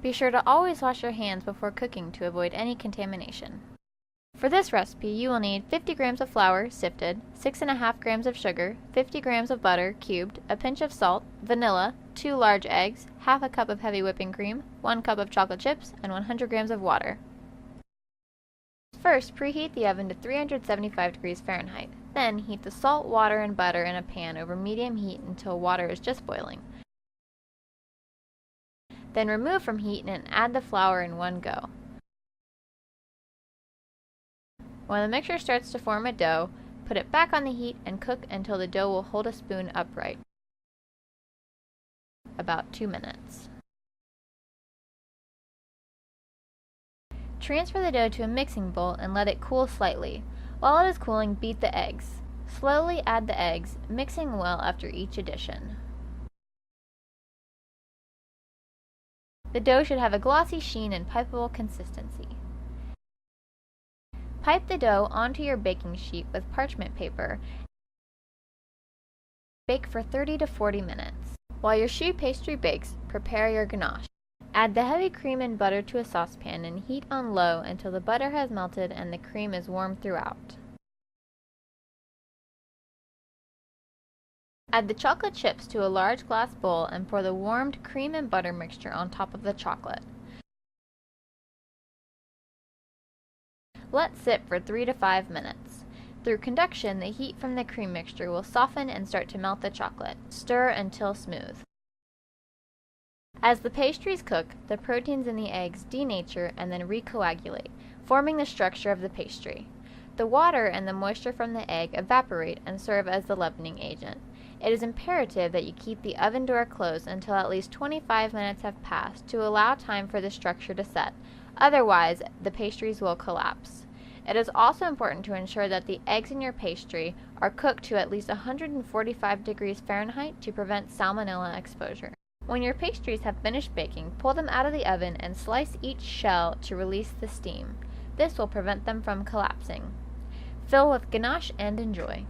Be sure to always wash your hands before cooking to avoid any contamination. For this recipe, you will need 50 grams of flour, sifted, 6½ grams of sugar, 50 grams of butter, cubed, a pinch of salt, vanilla, 2 large eggs, half a cup of heavy whipping cream, 1 cup of chocolate chips, and 100 grams of water. First, preheat the oven to 375 degrees Fahrenheit. Then, heat the salt, water, and butter in a pan over medium heat until water is just boiling. Then remove from heat and add the flour in one go. When the mixture starts to form a dough, put it back on the heat and cook until the dough will hold a spoon upright. About 2 minutes. Transfer the dough to a mixing bowl and let it cool slightly. While it is cooling, beat the eggs. Slowly add the eggs, mixing well after each addition. The dough should have a glossy sheen and pipeable consistency. Pipe the dough onto your baking sheet with parchment paper. Bake for 30 to 40 minutes. While your choux pastry bakes, prepare your ganache. Add the heavy cream and butter to a saucepan and heat on low until the butter has melted and the cream is warm throughout. Add the chocolate chips to a large glass bowl and pour the warmed cream and butter mixture on top of the chocolate. Let sit for 3 to 5 minutes. Through conduction, the heat from the cream mixture will soften and start to melt the chocolate. Stir until smooth. As the pastries cook, the proteins in the eggs denature and then recoagulate, forming the structure of the pastry. The water and the moisture from the egg evaporate and serve as the leavening agent. It is imperative that you keep the oven door closed until at least 25 minutes have passed to allow time for the structure to set. Otherwise, the pastries will collapse. It is also important to ensure that the eggs in your pastry are cooked to at least 145 degrees Fahrenheit to prevent salmonella exposure. When your pastries have finished baking, pull them out of the oven and slice each shell to release the steam. This will prevent them from collapsing. Fill with ganache and enjoy.